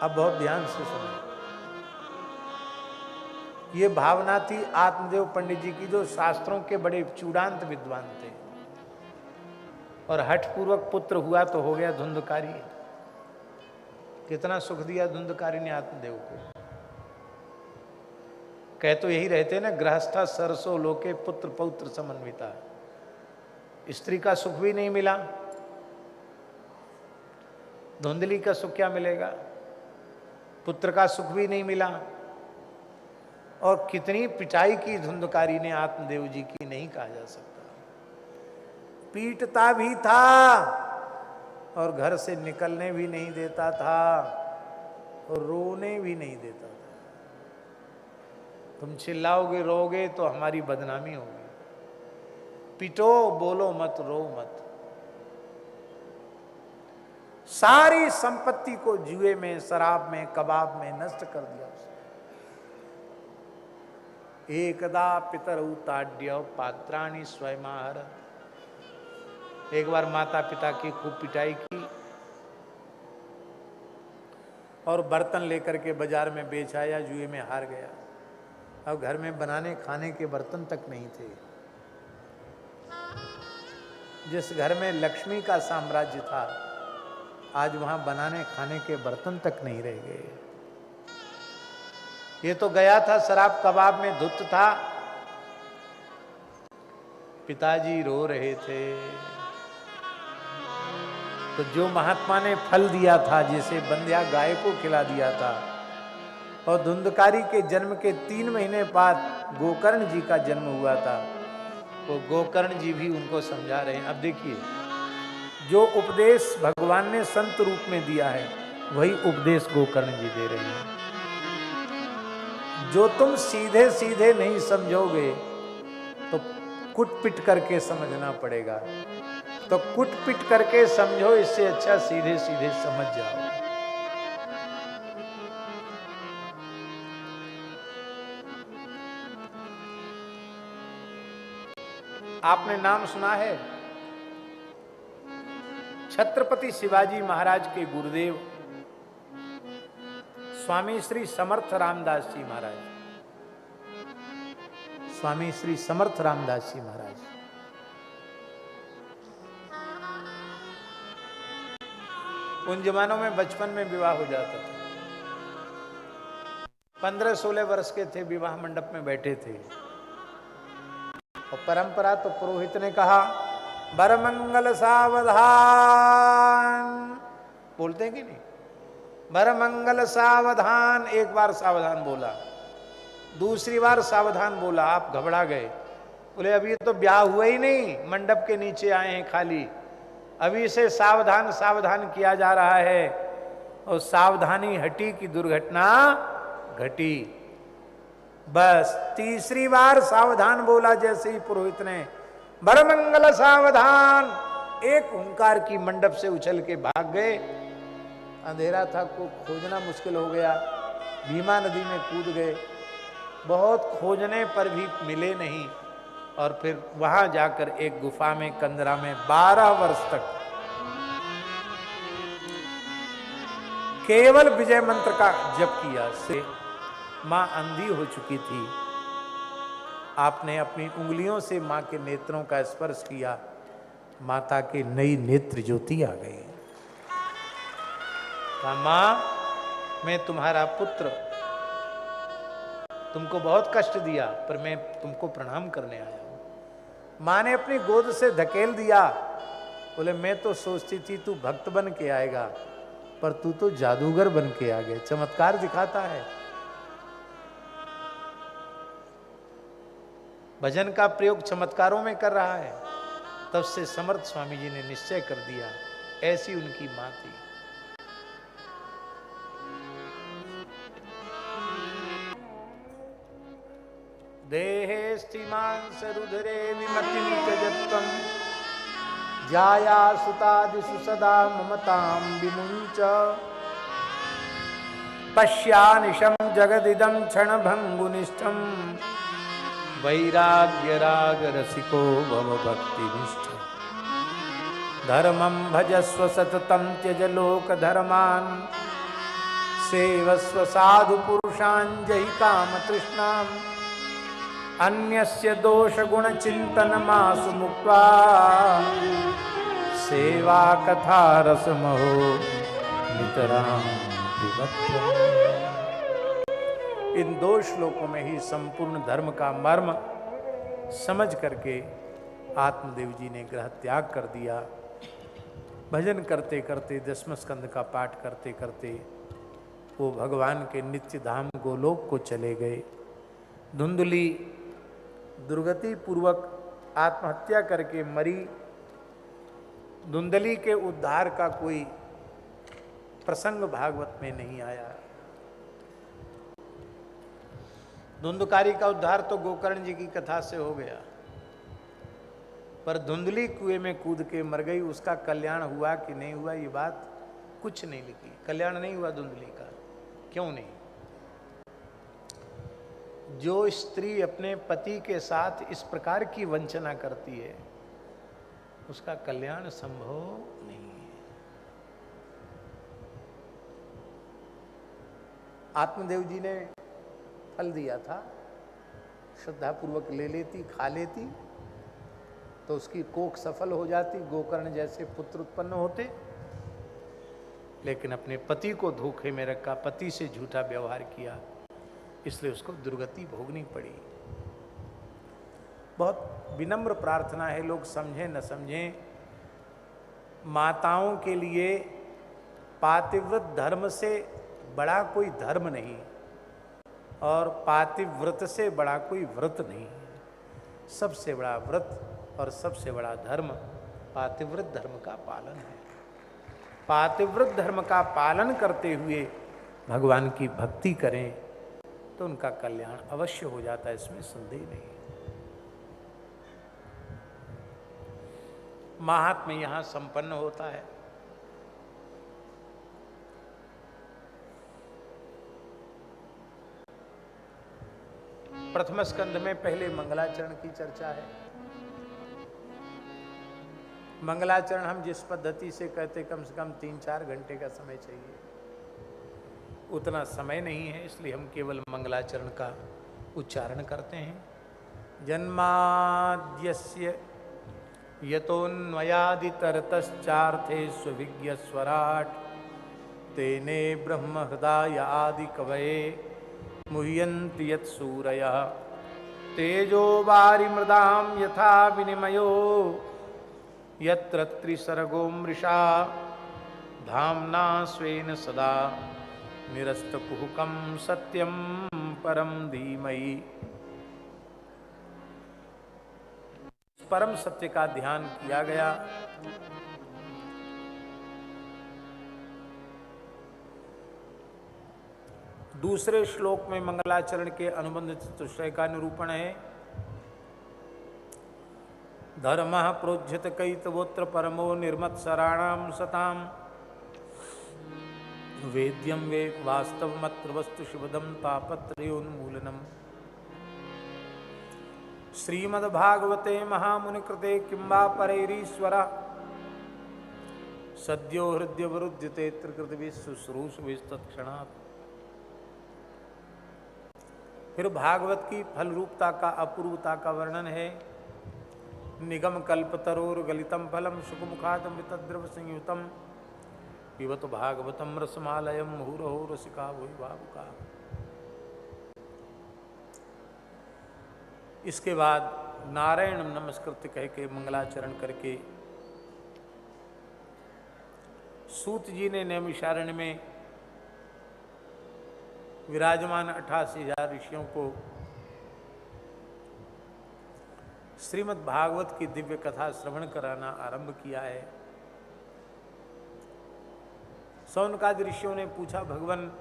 अब बहुत ध्यान से सुनो। ये भावना थी आत्मदेव पंडित जी की, जो शास्त्रों के बड़े चूड़ांत विद्वान थे। और हठपूर्वक पुत्र हुआ तो हो गया धुंधकारी। कितना सुख दिया धुंधकारी ने आत्मदेव को। कह तो यही रहते ना, गृहस्था सरसो लोके पुत्र पौत्र समन्विता। स्त्री का सुख भी नहीं मिला, धुंधली का सुख क्या मिलेगा? पुत्र का सुख भी नहीं मिला। और कितनी पिटाई की धुंधकारी ने आत्मदेव जी की, नहीं कहा जा सकता। पीटता भी था और घर से निकलने भी नहीं देता था और रोने भी नहीं देता था। तुम चिल्लाओगे रोगे तो हमारी बदनामी होगी। पिटो बोलो मत, रो मत। सारी संपत्ति को जुए में, शराब में, कबाब में नष्ट कर दिया उसने। एकदा पितरौ ताड्य पात्राणि स्वयमाहर। एक बार माता पिता की खूब पिटाई की और बर्तन लेकर के बाजार में बेच आया, जुए में हार गया। अब घर में बनाने खाने के बर्तन तक नहीं थे। जिस घर में लक्ष्मी का साम्राज्य था, आज वहां बनाने खाने के बर्तन तक नहीं रह गए। ये तो गया था शराब कबाब में धुत था। पिताजी रो रहे थे। तो जो महात्मा ने फल दिया था, जैसे बंध्या गाय को खिला दिया था, और धुंधकारी के जन्म के 3 महीने बाद गोकर्ण जी का जन्म हुआ था, वो गोकर्ण जी भी उनको समझा रहे हैं। अब देखिए, जो उपदेश भगवान ने संत रूप में दिया है, वही उपदेश गोकर्ण जी दे रहे हैं। जो तुम सीधे सीधे नहीं समझोगे तो कुट पिट करके समझना पड़ेगा। तो कुट पिट करके समझो, इससे अच्छा सीधे सीधे समझ जाओ। आपने नाम सुना है छत्रपति शिवाजी महाराज के गुरुदेव स्वामी श्री समर्थ रामदास जी महाराज। स्वामी श्री समर्थ रामदास जी महाराज उन जमानों में बचपन में विवाह हो जाता था। 15-16 वर्ष के थे, विवाह मंडप में बैठे थे और परंपरा तो पुरोहित ने कहा, बर मंगल सावधान। बोलते हैं कि नहीं? बर मंगल सावधान। एक बार सावधान बोला, दूसरी बार सावधान बोला, आप घबरा गए। बोले अभी तो ब्याह हुआ ही नहीं, मंडप के नीचे आए हैं खाली, अभी से सावधान सावधान किया जा रहा है। और सावधानी हटी कि दुर्घटना घटी। बस तीसरी बार सावधान बोला जैसे ही पुरोहित ने, बर मंगल सावधान, एक ओंकार की मंडप से उछल के भाग गए। अंधेरा था, को खोजना मुश्किल हो गया, भीमा नदी में कूद गए। बहुत खोजने पर भी मिले नहीं। और फिर वहां जाकर एक गुफा में, कंदरा में 12 वर्ष तक केवल विजय मंत्र का जप किया। से मां अंधी हो चुकी थी। आपने अपनी उंगलियों से मां के नेत्रों का स्पर्श किया, माता के नई नेत्र ज्योति आ गई। कहा, मां मैं तुम्हारा पुत्र, तुमको बहुत कष्ट दिया, पर मैं तुमको प्रणाम करने आया हूं। मां ने अपनी गोद से धकेल दिया। बोले मैं तो सोचती थी तू भक्त बन के आएगा, पर तू तो जादूगर बन के आ गया। चमत्कार दिखाता है। भजन का प्रयोग चमत्कारों में कर रहा है। तब से समर्थ स्वामी जी ने निश्चय कर दिया, ऐसी उनकी मां थी। देहे स्थिमांस रुधिरे विमतिं त्यजत्वं, जाया सुतादिषु सदा ममतां विमुञ्च। पश्यानिशं जगदिदं क्षणभङ्गुनिष्ठं, वैराग्य राग रसिको भव भक्तिनिष्ठ। धर्मं भजस्व सततं त्यज लोक धर्मान्, सेवस्व साधु पुरुषांजहि काम तृष्णाम अन्यस्य दोष गुण चिंतन मासु मुक्त्वा सेवा कथा रसमहो नितराम विवत्वम्। इन 2 श्लोकों में ही संपूर्ण धर्म का मर्म समझ करके आत्मदेव जी ने ग्रह त्याग कर दिया। भजन करते करते 10वें स्कंद का पाठ करते करते वो भगवान के नित्य धाम गोलोक को चले गए। धुंधली दुर्गति पूर्वक आत्महत्या करके मरी। धुंधली के उद्धार का कोई प्रसंग भागवत में नहीं आया। धुंधकारी का उद्धार तो गोकर्ण जी की कथा से हो गया, पर धुंधली कुएं में कूद के मर गई। उसका कल्याण हुआ कि नहीं हुआ ये बात कुछ नहीं लिखी। कल्याण नहीं हुआ धुंधली का। क्यों नहीं? जो स्त्री अपने पति के साथ इस प्रकार की वंचना करती है उसका कल्याण संभव नहीं है। आत्मदेव जी ने फल दिया था, श्रद्धा पूर्वक ले लेती, खा लेती तो उसकी कोख सफल हो जाती, गोकर्ण जैसे पुत्र उत्पन्न होते। लेकिन अपने पति को धोखे में रखा, पति से झूठा व्यवहार किया, इसलिए उसको दुर्गति भोगनी पड़ी। बहुत विनम्र प्रार्थना है, लोग समझें न समझें, माताओं के लिए पातिव्रत धर्म से बड़ा कोई धर्म नहीं और पातिव्रत से बड़ा कोई व्रत नहीं। सबसे बड़ा व्रत और सबसे बड़ा धर्म पातिव्रत धर्म का पालन है। पातिव्रत धर्म का पालन करते हुए भगवान की भक्ति करें तो उनका कल्याण अवश्य हो जाता है, इसमें संदेह नहीं। महात्म्य यहां संपन्न होता है। प्रथम स्कंध में पहले मंगलाचरण की चर्चा है। मंगलाचरण हम जिस पद्धति से कहते कम से कम 3-4 घंटे का समय चाहिए, उतना समय नहीं है, इसलिए हम केवल मंगलाचरण का उच्चारण करते हैं। जन्माद्यस्य यतोन्वयादितरतश्चार्थे स्वविज्ञ स्वराट तेने ब्रह्म हृदय आदि कवये मुह्यन्ति यत्सूरयः तेजो वारिमृदां यथा विनिमयो यत्र त्रिसर्गो मृषा धाम्ना स्वेन सदा निरस्तकुहकं सत्यं परम धीमहि। परम सत्य का ध्यान किया गया। दूसरे श्लोक में मंगलाचरण के अनुबंध चतुष्टय का निरूपण है। धर्मः प्रोज्झत कैतवोत्र परमो निर्मत्सराणां सताम् वेद्यं वे वास्तवमत्र वस्तु शिवदं तापत्रयोन्मूलनम्। श्रीमद्भागवते महामुनिकृते किं वा परैरीश्वरः सद्यो हृद्यवरुध्यते त्रिकृतिभिः शुश्रूषुभिस्तत्क्षणात्। फिर भागवत की फल रूपता का अपूर्वता का वर्णन है। निगम कल्पतरोर गलितम फलम सुखमुखादमृतद्रव संयुतम पिबत भागवतम रसमालयम मुहुरहो रसिका वही भावुका। इसके बाद नारायण नमस्कृत्य कह के मंगलाचरण करके सूत जी ने नैमिषारण्य में विराजमान 88,000 ऋषियों को श्रीमद् भागवत की दिव्य कथा श्रवण कराना आरंभ किया है। सौनकादि ऋषियों ने पूछा, भगवान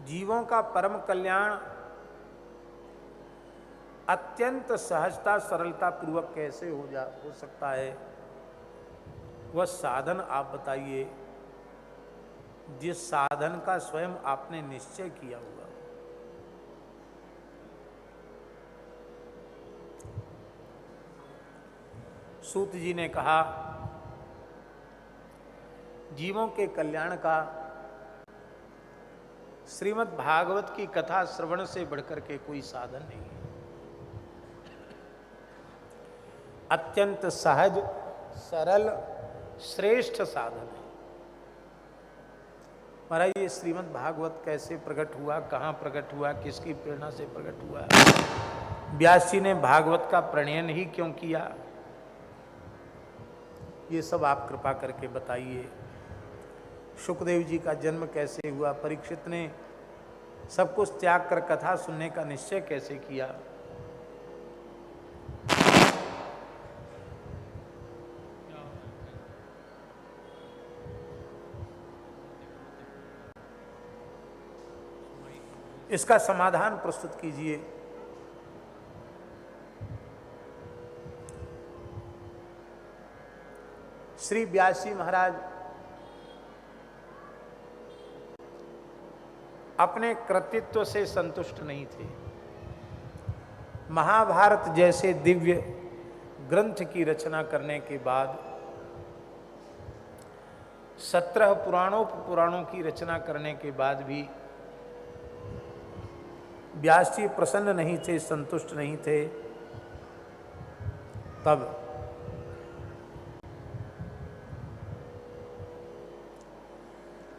जीवों का परम कल्याण अत्यंत सहजता सरलता पूर्वक कैसे हो सकता है, वह साधन आप बताइए जिस साधन का स्वयं आपने निश्चय किया होगा। सूत जी ने कहा, जीवों के कल्याण का श्रीमद् भागवत की कथा श्रवण से बढ़कर के कोई साधन नहीं है। अत्यंत सहज, सरल, श्रेष्ठ साधन है। महाराज, ये श्रीमद् भागवत कैसे प्रकट हुआ, कहाँ प्रकट हुआ, किसकी प्रेरणा से प्रकट हुआ, व्यास जी ने भागवत का प्रणयन ही क्यों किया, ये सब आप कृपा करके बताइए। शुकदेव जी का जन्म कैसे हुआ, परीक्षित ने सब कुछ त्याग कर कथा सुनने का निश्चय कैसे किया। इसका समाधान प्रस्तुत कीजिए। श्री व्यास जी महाराज अपने कृतित्व से संतुष्ट नहीं थे। महाभारत जैसे दिव्य ग्रंथ की रचना करने के बाद 17 पुराणों की रचना करने के बाद भी व्यास जी प्रसन्न नहीं थे, संतुष्ट नहीं थे। तब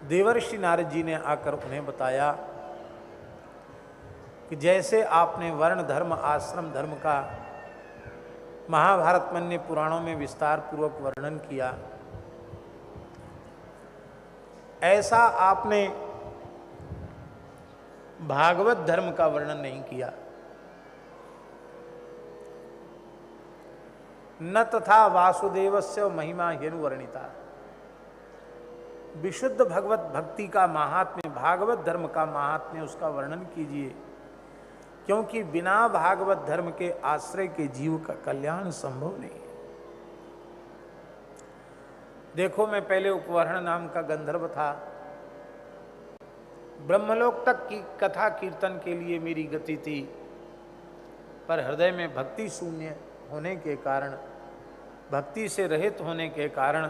देवर्षि नारद जी ने आकर उन्हें बताया कि जैसे आपने वर्ण धर्म, आश्रम धर्म का महाभारत मन्य पुराणों में विस्तार पूर्वक वर्णन किया, ऐसा आपने भागवत धर्म का वर्णन नहीं किया। न तथा वासुदेवस्य महिमा ह्यनुवर्णिता। विशुद्ध भगवत भक्ति का महात्म्य, भागवत धर्म का महात्म्य, उसका वर्णन कीजिए, क्योंकि बिना भागवत धर्म के आश्रय के जीव का कल्याण संभव नहीं है। देखो, मैं पहले उपवर्ण नाम का गंधर्व था, ब्रह्मलोक तक की कथा कीर्तन के लिए मेरी गति थी, पर हृदय में भक्ति शून्य होने के कारण, भक्ति से रहित होने के कारण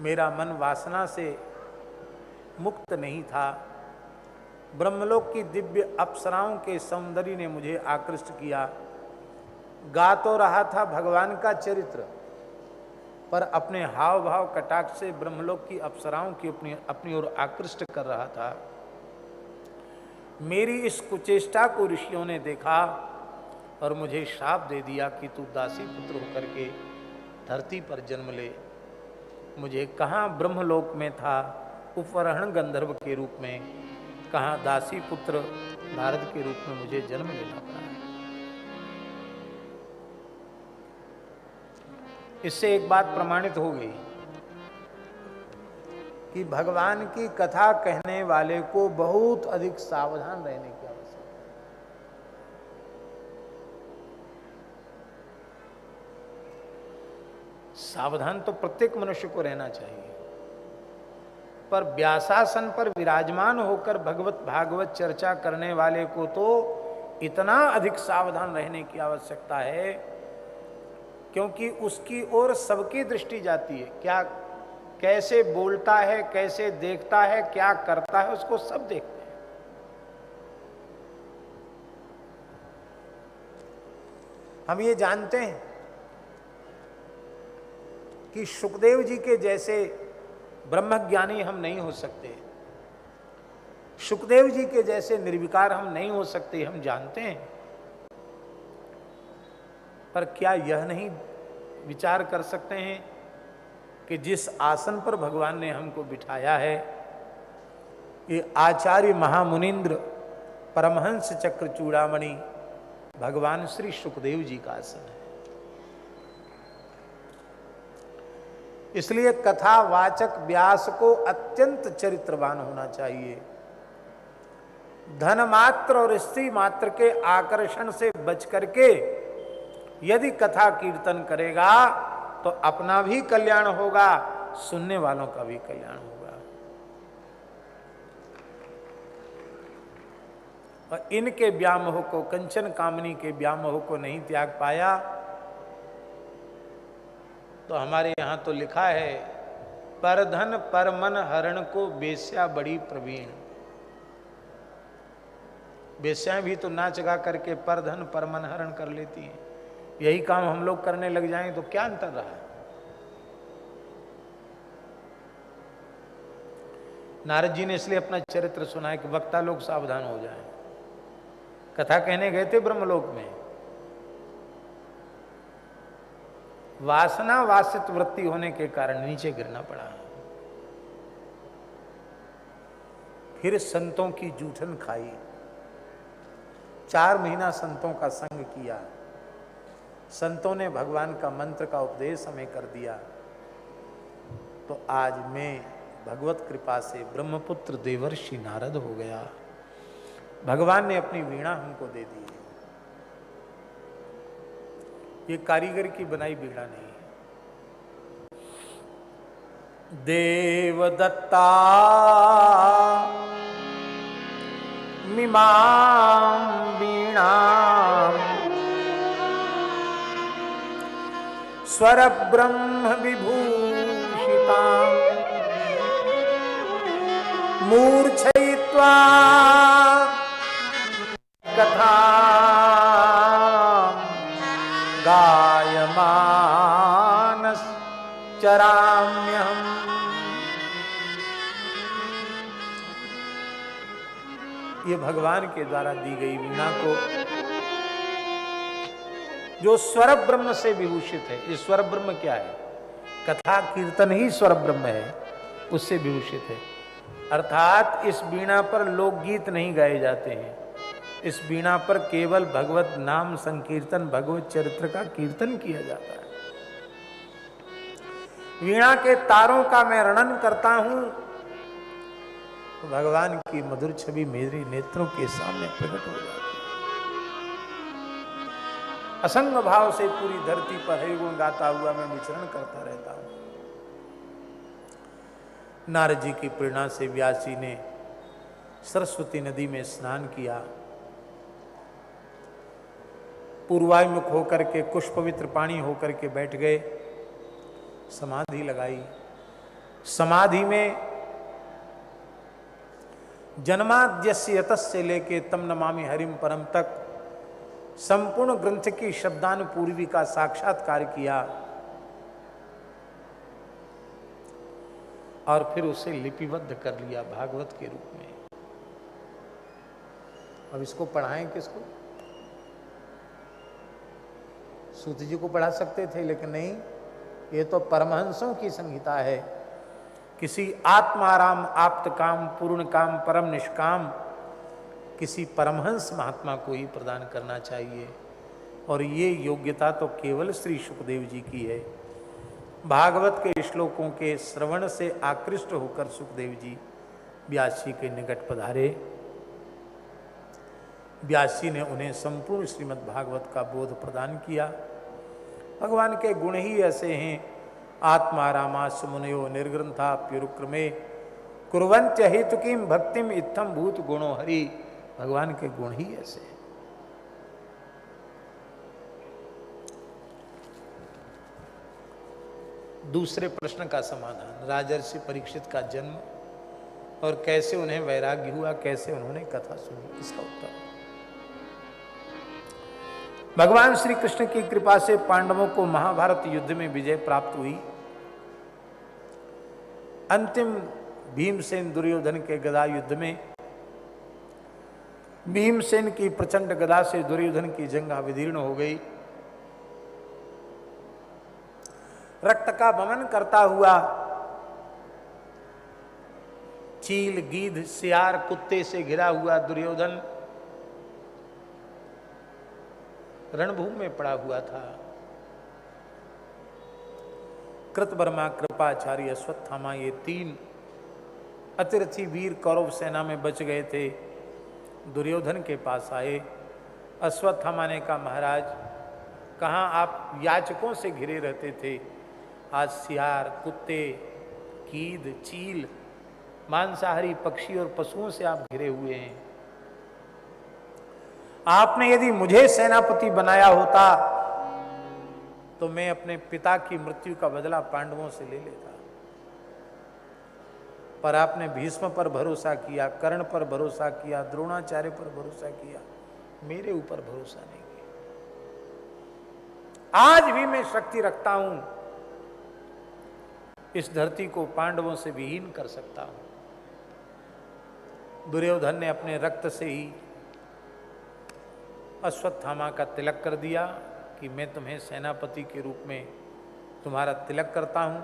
मेरा मन वासना से मुक्त नहीं था। ब्रह्मलोक की दिव्य अप्सराओं के सौंदर्य ने मुझे आकृष्ट किया। गा तो रहा था भगवान का चरित्र, पर अपने हाव भाव कटाक्ष से ब्रह्मलोक की अप्सराओं की अपनी ओर आकृष्ट कर रहा था। मेरी इस कुचेष्टा को ऋषियों ने देखा और मुझे शाप दे दिया कि तू दासी पुत्र होकर के धरती पर जन्म ले। मुझे कहाँ ब्रह्मलोक में था उपवरण गंधर्व के रूप में, कहाँ दासी पुत्र नारद के रूप में मुझे जन्म लेना पड़ा। इससे एक बात प्रमाणित हो गई कि भगवान की कथा कहने वाले को बहुत अधिक सावधान रहने की आवश्यकता है। सावधान तो प्रत्येक मनुष्य को रहना चाहिए, पर व्यासासन पर विराजमान होकर भागवत चर्चा करने वाले को तो इतना अधिक सावधान रहने की आवश्यकता है, क्योंकि उसकी ओर सबकी दृष्टि जाती है। क्या कैसे बोलता है, कैसे देखता है, क्या करता है, उसको सब देखते हैं। हम ये जानते हैं कि शुकदेव जी के जैसे ब्रह्मज्ञानी हम नहीं हो सकते, शुकदेव जी के जैसे निर्विकार हम नहीं हो सकते, हम जानते हैं। पर क्या यह नहीं विचार कर सकते हैं कि जिस आसन पर भगवान ने हमको बिठाया है, ये आचार्य महामुनिंद्र परमहंस चक्र चूड़ामणि भगवान श्री शुकदेव जी का आसन है। इसलिए कथावाचक व्यास को अत्यंत चरित्रवान होना चाहिए। धन मात्र और स्त्री मात्र के आकर्षण से बच करके यदि कथा कीर्तन करेगा तो अपना भी कल्याण होगा, सुनने वालों का भी कल्याण होगा। और इनके व्यामोह को, कंचन कामनी के व्यामोह को नहीं त्याग पाया तो हमारे यहाँ तो लिखा है परधन परमन हरण को बेस्या बड़ी प्रवीण। बेस्याएं भी तो नाच गा करके परधन परमन हरण कर लेती हैं। यही काम हम लोग करने लग जाएं तो क्या अंतर रहा। नारद जी ने इसलिए अपना चरित्र सुनाया कि वक्ता लोग सावधान हो जाएं। कथा कहने गए थे ब्रह्मलोक में, वासना वासित वृत्ति होने के कारण नीचे गिरना पड़ा। फिर संतों की जूठन खाई, 4 महीना संतों का संग किया, संतों ने भगवान का मंत्र का उपदेश हमें कर दिया, तो आज मैं भगवत कृपा से ब्रह्मपुत्र देवर्षि नारद हो गया। भगवान ने अपनी वीणा हमको दे दी है। ये कारीगर की बनाई वीणा नहीं है। देवदत्ता मिमां वीणा स्वर ब्रह्म विभूषिता मूर्छयित्वा कथा गायमानस चराम्यहम्। ये भगवान के द्वारा दी गई वीणा को, जो स्वर ब्रह्म से विभूषित है। ये स्वर ब्रह्म क्या है? कथा कीर्तन ही स्वर ब्रह्म है, उससे विभूषित है। अर्थात इस वीणा पर लोकगीत नहीं गाए जाते हैं। इस वीणा पर केवल भगवत नाम संकीर्तन, भगवत चरित्र का कीर्तन किया जाता है। वीणा के तारों का मैं वर्णन करता हूं तो भगवान की मधुर छवि मेरे नेत्रों के सामने प्रकट हो जाती है। असंग भाव से पूरी धरती पर हरिगुण गाता हुआ मैं विचरण करता रहता हूं। नारद जी की प्रेरणा से व्यास जी ने सरस्वती नदी में स्नान किया। पूर्वाभिमुख होकर के कुश पवित्र पानी होकर के बैठ गए, समाधि लगाई। समाधि में जन्माद्यस्य यतस्य लेके तम नमामि हरिम परम तक संपूर्ण ग्रंथ की शब्दानुपूर्वी का साक्षात्कार किया और फिर उसे लिपिबद्ध कर लिया भागवत के रूप में। अब इसको पढ़ाएं किसको? सूत जी को पढ़ा सकते थे, लेकिन नहीं, ये तो परमहंसों की संहिता है। किसी आत्माराम आप्त काम पूर्ण काम परम निष्काम किसी परमहंस महात्मा को ही प्रदान करना चाहिए। और ये योग्यता तो केवल श्री सुखदेव जी की है। भागवत के श्लोकों के श्रवण से आकृष्ट होकर सुखदेव जी व्यास जी के निकट पधारे। व्यास जी ने उन्हें संपूर्ण श्रीमद् भागवत का बोध प्रदान किया। भगवान के गुण ही ऐसे हैं। आत्मा रामास मुनयो निर्ग्रंथा प्युरुक्रमे कुर्वन्त्य हेतुकीम भक्तिम इत्थम भूत गुणो हरि। भगवान के गुण ही ऐसे हैं। दूसरे प्रश्न का समाधान, राजर्षि परीक्षित का जन्म और कैसे उन्हें वैराग्य हुआ, कैसे उन्होंने कथा सुनी, इसका उत्तर। भगवान श्री कृष्ण की कृपा से पांडवों को महाभारत युद्ध में विजय प्राप्त हुई। अंतिम भीमसेन दुर्योधन के गदा युद्ध में भीमसेन की प्रचंड गदा से दुर्योधन की जंघा विदीर्ण हो गई। रक्त का वमन करता हुआ चील गीध सियार कुत्ते से घिरा हुआ दुर्योधन रणभूमि में पड़ा हुआ था। कृतवर्मा, कृपाचार्य, अश्वत्थामा, ये 3 अतिरथी वीर कौरव सेना में बच गए थे। दुर्योधन के पास आए। अश्वत्थामा ने कहा, महाराज, कहाँ आप याचकों से घिरे रहते थे, आज सियार, कुत्ते, कीद, चील, मांसाहारी पक्षी और पशुओं से आप घिरे हुए हैं। आपने यदि मुझे सेनापति बनाया होता तो मैं अपने पिता की मृत्यु का बदला पांडवों से ले लेता। पर आपने भीष्म पर भरोसा किया, कर्ण पर भरोसा किया, द्रोणाचार्य पर भरोसा किया, मेरे ऊपर भरोसा नहीं किया। आज भी मैं शक्ति रखता हूं, इस धरती को पांडवों से विहीन कर सकता हूं। दुर्योधन ने अपने रक्त से ही अश्वत्थामा का तिलक कर दिया कि मैं तुम्हें सेनापति के रूप में तुम्हारा तिलक करता हूं,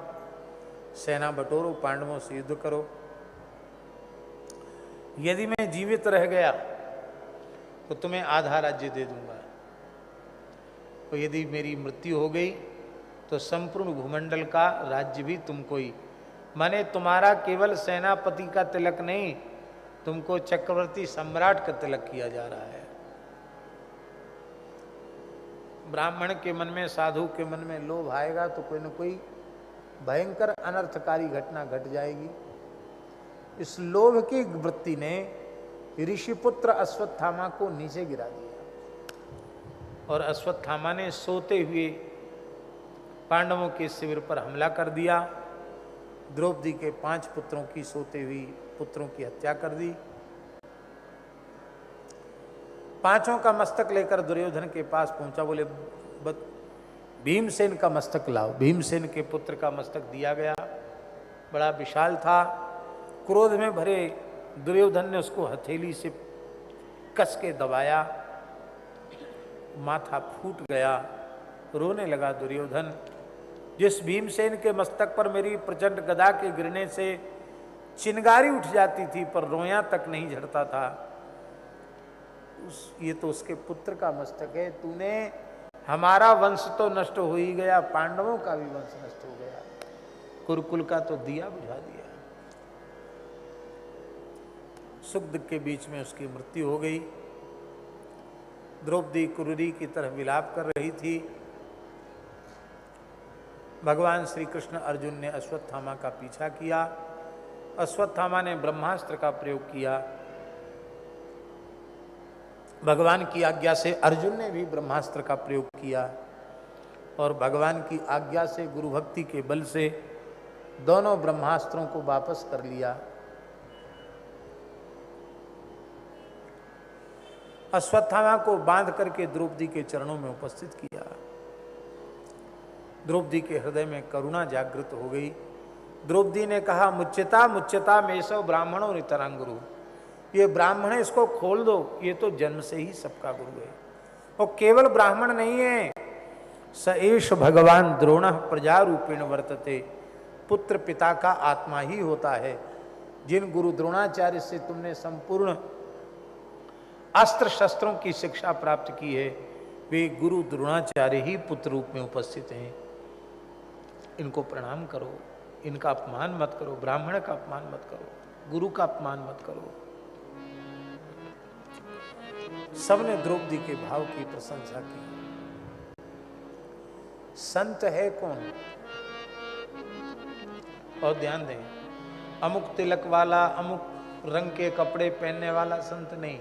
सेना बटोरो, पांडवों से युद्ध करो। यदि मैं जीवित रह गया तो तुम्हें आधा राज्य दे दूंगा, तो यदि मेरी मृत्यु हो गई तो संपूर्ण भूमंडल का राज्य भी तुमको ही। माने तुम्हारा केवल सेनापति का तिलक नहीं, तुमको चक्रवर्ती सम्राट का तिलक किया जा रहा है। ब्राह्मण के मन में, साधु के मन में लोभ आएगा तो कोई न कोई भयंकर अनर्थकारी घटना घट जाएगी। इस लोभ की वृत्ति ने ऋषिपुत्र अश्वत्थामा को नीचे गिरा दिया और अश्वत्थामा ने सोते हुए पांडवों के शिविर पर हमला कर दिया। द्रौपदी के 5 पुत्रों की सोते हुई पुत्रों की हत्या कर दी। 5 का मस्तक लेकर दुर्योधन के पास पहुंचा, बोले भीमसेन का मस्तक लाओ। भीमसेन के पुत्र का मस्तक दिया गया, बड़ा विशाल था। क्रोध में भरे दुर्योधन ने उसको हथेली से कस के दबाया, माथा फूट गया, रोने लगा दुर्योधन। जिस भीमसेन के मस्तक पर मेरी प्रचंड गदा के गिरने से चिंगारी उठ जाती थी पर रोया तक नहीं झड़ता था, ये तो उसके पुत्र का मस्तक है। तूने हमारा वंश तो नष्ट हो ही गया, पांडवों का भी वंश नष्ट हो गया, कुरुकुल का तो दिया बुझा दिया। सुख दुख के बीच में उसकी मृत्यु हो गई। द्रौपदी कुरुरी की तरह विलाप कर रही थी। भगवान श्री कृष्ण अर्जुन ने अश्वत्थामा का पीछा किया। अश्वत्थामा ने ब्रह्मास्त्र का प्रयोग किया। भगवान की आज्ञा से अर्जुन ने भी ब्रह्मास्त्र का प्रयोग किया और भगवान की आज्ञा से, गुरु भक्ति के बल से दोनों ब्रह्मास्त्रों को वापस कर लिया। अश्वत्थामा को बांध करके द्रौपदी के चरणों में उपस्थित किया। द्रौपदी के हृदय में करुणा जागृत हो गई। द्रौपदी ने कहा, मुच्यता मुच्यता मेषव ब्राह्मणों नितरां गुरु। ये ब्राह्मण है, इसको खोल दो, ये तो जन्म से ही सबका गुरु है। और केवल ब्राह्मण नहीं है, स एष भगवान द्रोण प्रजा रूपेण वर्तते। पुत्र पिता का आत्मा ही होता है। जिन गुरु द्रोणाचार्य से तुमने संपूर्ण अस्त्र शस्त्रों की शिक्षा प्राप्त की है, वे गुरु द्रोणाचार्य ही पुत्र रूप में उपस्थित हैं। इनको प्रणाम करो, इनका अपमान मत करो, ब्राह्मण का अपमान मत करो, गुरु का अपमान मत करो। सबने द्रौपदी के भाव की प्रशंसा की। संत है कौन? और ध्यान दें, अमुक तिलक वाला, अमुक रंग के कपड़े पहनने वाला संत नहीं,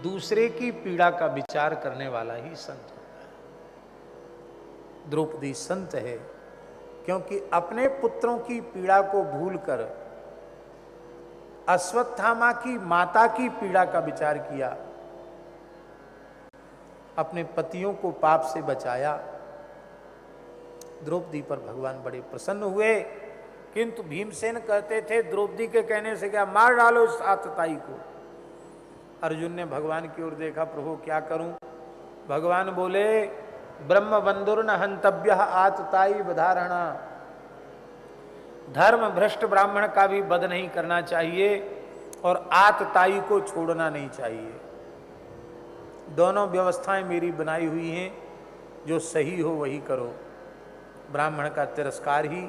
दूसरे की पीड़ा का विचार करने वाला ही संत होता है। द्रौपदी संत है क्योंकि अपने पुत्रों की पीड़ा को भूलकर अश्वत्थामा की माता की पीड़ा का विचार किया, अपने पतियों को पाप से बचाया। द्रौपदी पर भगवान बड़े प्रसन्न हुए, किंतु भीमसेन कहते थे द्रौपदी के कहने से क्या, मार डालो इस आतताई को। अर्जुन ने भगवान की ओर देखा, प्रभु क्या करूं? भगवान बोले, ब्रह्म बंधुर्न हंतव्य आतताई बधारणा। धर्म भ्रष्ट ब्राह्मण का भी वध नहीं करना चाहिए और आतताई को छोड़ना नहीं चाहिए। दोनों व्यवस्थाएं मेरी बनाई हुई हैं, जो सही हो वही करो। ब्राह्मण का तिरस्कार ही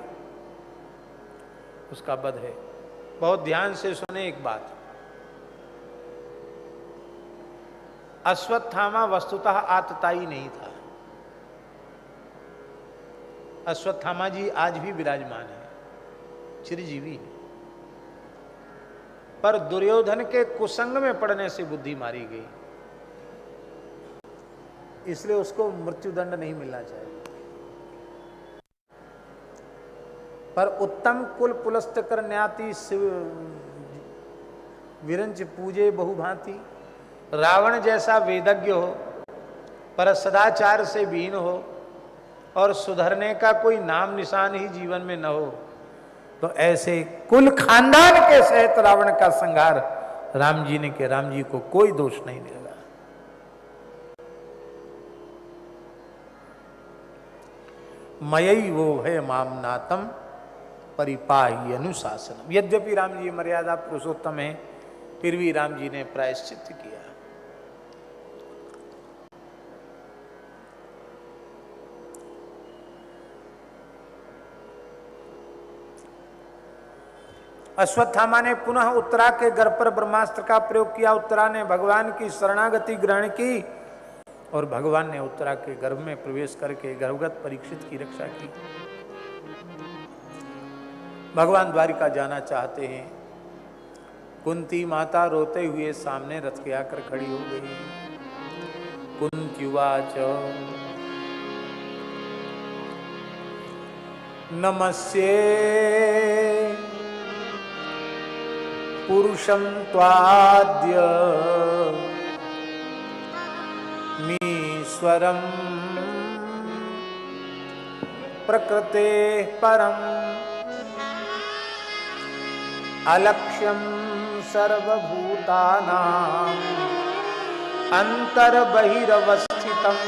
उसका वध है। बहुत ध्यान से सुने एक बात, अश्वत्थामा वस्तुतः आतताई नहीं था। अश्वत्थामा जी आज भी विराजमान है, चिरजीवी है, पर दुर्योधन के कुसंग में पड़ने से बुद्धि मारी गई, इसलिए उसको मृत्युदंड नहीं मिलना चाहिए। पर उत्तम कुल पुलस्त कर न्याति शिव विरंच पूजे बहुभांति। रावण जैसा वेदज्ञ हो पर सदाचार से विहीन हो और सुधरने का कोई नाम निशान ही जीवन में न हो, तो ऐसे कुल खानदान के सहित रावण का संहार राम जी ने किया। राम जी को कोई दोष नहीं लगा। मयि वो है मामनातम परिपाही अनुशासनम। यद्यपि राम जी मर्यादा पुरुषोत्तम है, फिर भी राम जी ने प्रायश्चित किया। अश्वत्थामा ने पुनः उत्तरा के घर पर ब्रह्मास्त्र का प्रयोग किया। उत्तरा ने भगवान की शरणागति ग्रहण की और भगवान ने उत्तरा के गर्भ में प्रवेश करके गर्भगत परीक्षित की रक्षा की। भगवान द्वारिका जाना चाहते हैं। कुंती माता रोते हुए सामने रथ के आकर खड़ी हो गई। कुंत्युवाच नमस्ये पुरुषं त्वाद्य मीश्वरं प्रकृते परम अलक्ष्यं सर्वभूतानां अंतर्बहिरवस्थितम्।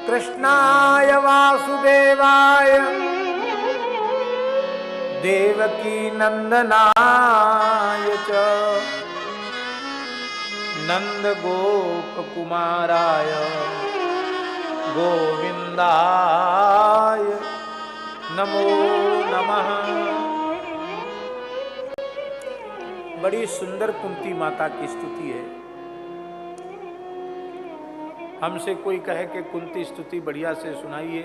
कृष्णाय वासुदेवाय देवकी नंदनाय च नंद गोप कुमाराय गोविंदाय नमो नमः। बड़ी सुंदर कुंती माता की स्तुति है। हमसे कोई कहे कि कुंती स्तुति बढ़िया से सुनाइए,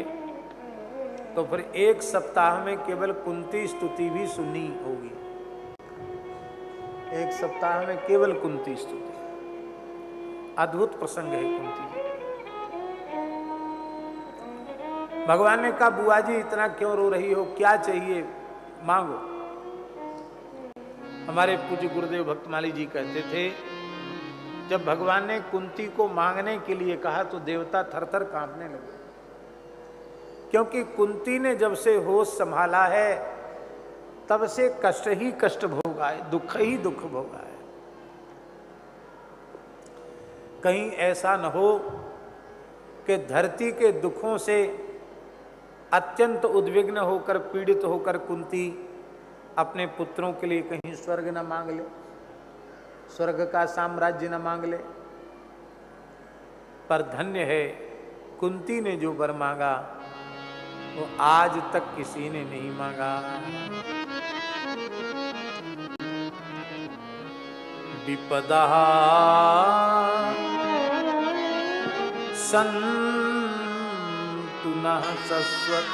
तो फिर एक सप्ताह में केवल कुंती स्तुति भी सुननी होगी। एक सप्ताह में केवल कुंती स्तुति। अद्भुत प्रसंग है कुंती। भगवान ने कहा बुआ जी इतना क्यों रो रही हो, क्या चाहिए मांगो। हमारे पूज्य गुरुदेव भक्तमाली जी कहते थे जब भगवान ने कुंती को मांगने के लिए कहा तो देवता थरथर कांपने लगे, क्योंकि कुंती ने जब से होश संभाला है तब से कष्ट ही कष्ट भोगा है, दुख ही दुख भोगा है। कहीं ऐसा न हो कि धरती के दुखों से अत्यंत उद्विग्न होकर पीड़ित होकर कुंती अपने पुत्रों के लिए कहीं स्वर्ग न मांग ले, स्वर्ग का साम्राज्य न मांग ले। पर धन्य है कुंती ने जो वर मांगा वो आज तक किसी ने नहीं मांगा। विपदा सन्तु नः शश्वत्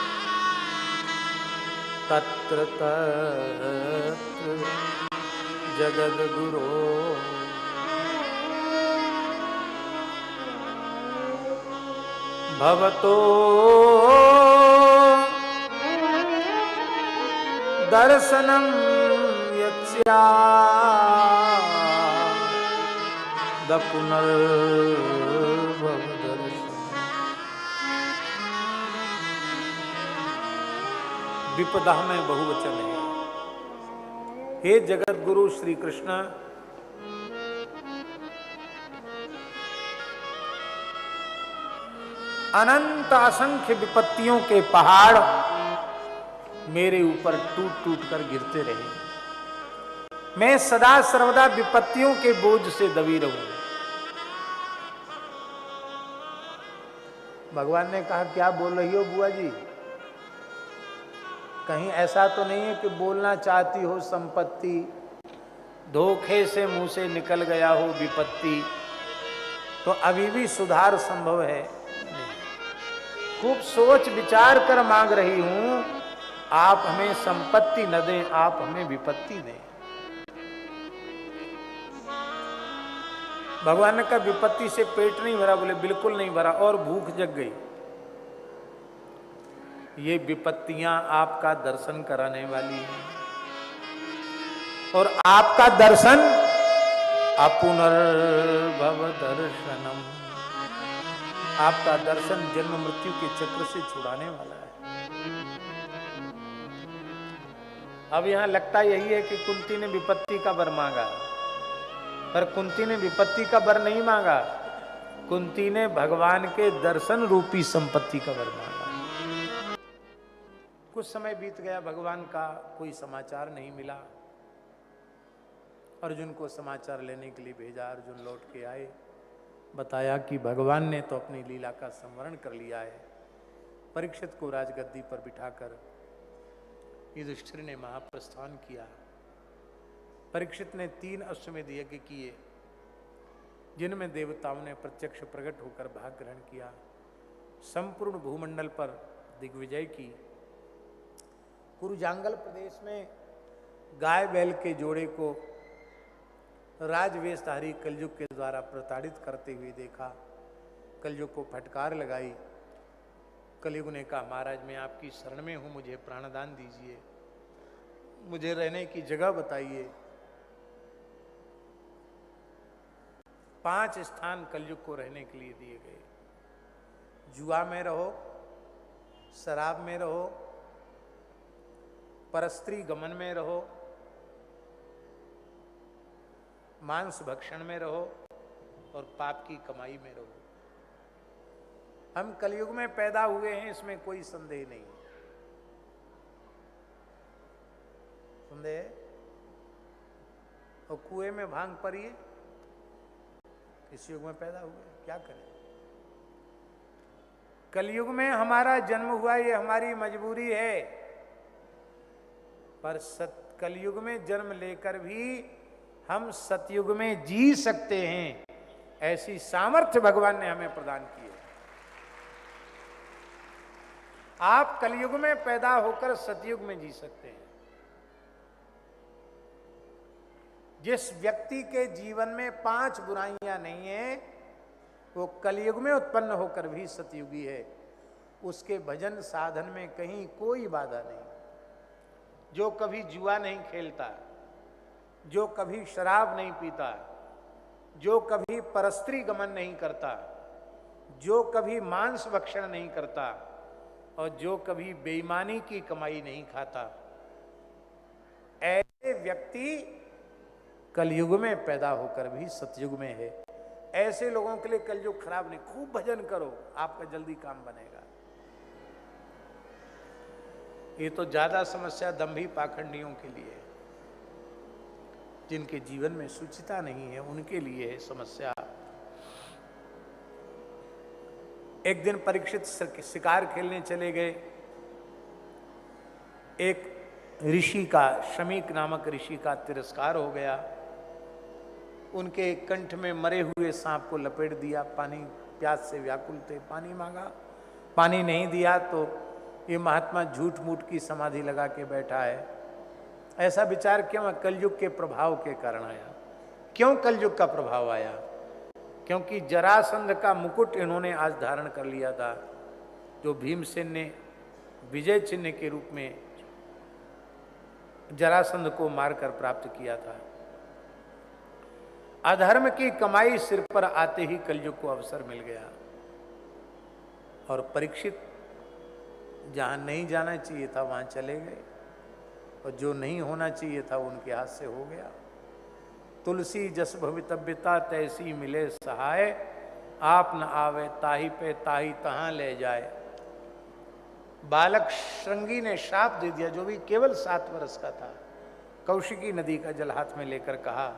तत्र तत्र जगद्गुरो भवतो दर्शनं यत्स्याद पुनर्भव दर्शनम्। विपदा में बहुवचन है। हे जगत गुरु श्री कृष्ण, अनंत असंख्य विपत्तियों के पहाड़ मेरे ऊपर टूट टूट कर गिरते रहे, मैं सदा सर्वदा विपत्तियों के बोझ से दबी रहूं। भगवान ने कहा क्या बोल रही हो बुआ जी, कहीं ऐसा तो नहीं है कि बोलना चाहती हो संपत्ति, धोखे से मुंह से निकल गया हो विपत्ति, तो अभी भी सुधार संभव है। खूब सोच विचार कर मांग रही हूं, आप हमें संपत्ति न दें, आप हमें विपत्ति दें। भगवान ने कहा विपत्ति से पेट नहीं भरा, बोले बिल्कुल नहीं भरा, और भूख जग गई। ये विपत्तियां आपका दर्शन कराने वाली हैं, और आपका दर्शन अपुनर्भव दर्शनम, आपका दर्शन जन्म मृत्यु के चक्र से छुड़ाने वाला है। अब यहां लगता यही है कि कुंती ने विपत्ति का वर मांगा, पर कुंती ने विपत्ति का वर नहीं मांगा, कुंती ने भगवान के दर्शन रूपी संपत्ति का वर मांगा। कुछ समय बीत गया, भगवान का कोई समाचार नहीं मिला। अर्जुन को समाचार लेने के लिए भेजा, अर्जुन लौट के आए, बताया कि भगवान ने तो अपनी लीला का संवरण कर लिया है। परीक्षित को राजगद्दी पर बिठाकर युधिष्ठिर ने महाप्रस्थान किया। परीक्षित ने 3 अश्वमेध यज्ञ किए, जिनमें देवताओं ने प्रत्यक्ष प्रकट होकर भाग ग्रहण किया। संपूर्ण भूमंडल पर दिग्विजय की। कुरुजांगल प्रदेश में गाय बैल के जोड़े को राजवेशधारी कलयुग के द्वारा प्रताड़ित करते हुए देखा। कलयुग को फटकार लगाई। कलयुग ने कहा, महाराज मैं आपकी शरण में हूं, मुझे प्राणदान दीजिए, मुझे रहने की जगह बताइए। 5 स्थान कलयुग को रहने के लिए दिए गए। जुआ में रहो, शराब में रहो, परस्त्री गमन में रहो, मांस भक्षण में रहो, और पाप की कमाई में रहो। हम कलयुग में पैदा हुए हैं, इसमें कोई संदेह नहीं। संदेह? और कुएं में भांग पड़िए, इस युग में पैदा हुए, क्या करें? कलयुग में हमारा जन्म हुआ, ये हमारी मजबूरी है, पर कलयुग में जन्म लेकर भी हम सतयुग में जी सकते हैं, ऐसी सामर्थ्य भगवान ने हमें प्रदान की है। आप कलयुग में पैदा होकर सतयुग में जी सकते हैं। जिस व्यक्ति के जीवन में 5 बुराइयां नहीं है, वो कलयुग में उत्पन्न होकर भी सतयुगी है। उसके भजन साधन में कहीं कोई बाधा नहीं। जो कभी जुआ नहीं खेलता, जो कभी शराब नहीं पीता, जो कभी परस्त्री गमन नहीं करता, जो कभी मांस भक्षण नहीं करता, और जो कभी बेईमानी की कमाई नहीं खाता, ऐसे व्यक्ति कलयुग में पैदा होकर भी सतयुग में है। ऐसे लोगों के लिए कलयुग खराब नहीं। खूब भजन करो, आपका जल्दी काम बनेगा। ये तो ज्यादा समस्या दंभी पाखंडियों के लिए, जिनके जीवन में शुचिता नहीं है, उनके लिए है समस्या। एक दिन परीक्षित शिकार खेलने चले गए। एक ऋषि का, शमीक नामक ऋषि का तिरस्कार हो गया। उनके कंठ में मरे हुए सांप को लपेट दिया। पानी, प्यास से व्याकुल थे, पानी मांगा, पानी नहीं दिया तो ये महात्मा झूठ मूठ की समाधि लगा के बैठा है। ऐसा विचार क्यों? कलयुग के प्रभाव के कारण आया। क्यों कलयुग का प्रभाव आया? क्योंकि जरासंध का मुकुट इन्होंने आज धारण कर लिया था, जो भीमसेन ने विजय चिन्ह के रूप में जरासंध को मारकर प्राप्त किया था। अधर्म की कमाई सिर पर आते ही कलयुग को अवसर मिल गया, और परीक्षित जहां नहीं जाना चाहिए था वहां चले गए, और जो नहीं होना चाहिए था उनके हाथ से हो गया। तुलसी जस भवितव्यता तैसी मिले सहाय, आप न आवे ताही पे ताही तहां ले जाए। बालक श्रृंगी ने श्राप दे दिया, जो भी केवल 7 वर्ष का था। कौशिकी नदी का जल हाथ में लेकर कहा,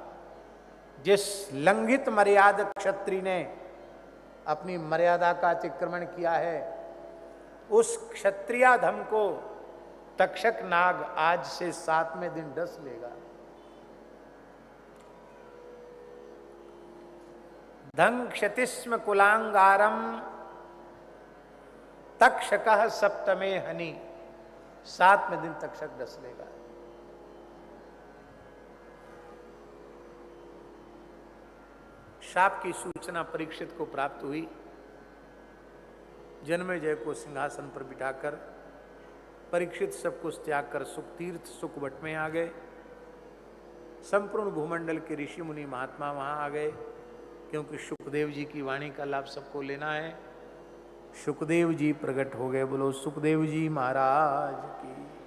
जिस लंघित मर्यादा क्षत्रिय ने अपनी मर्यादा का अतिक्रमण किया है, उस क्षत्रियाधम को तक्षक नाग आज से 7वें दिन डस लेगा। धं क्षतिस्म कुलांगारम तक्षकः सप्तमे हनि, 7वें दिन तक्षक डस लेगा। शाप की सूचना परीक्षित को प्राप्त हुई। जन्मेजय को सिंहासन पर बिठाकर परीक्षित सब कुछ त्याग कर सुखतीर्थ सुखवट में आ गए। संपूर्ण भूमंडल के ऋषि मुनि महात्मा वहां आ गए, क्योंकि सुखदेव जी की वाणी का लाभ सबको लेना है। सुखदेव जी प्रकट हो गए। बोलो सुखदेव जी महाराज की।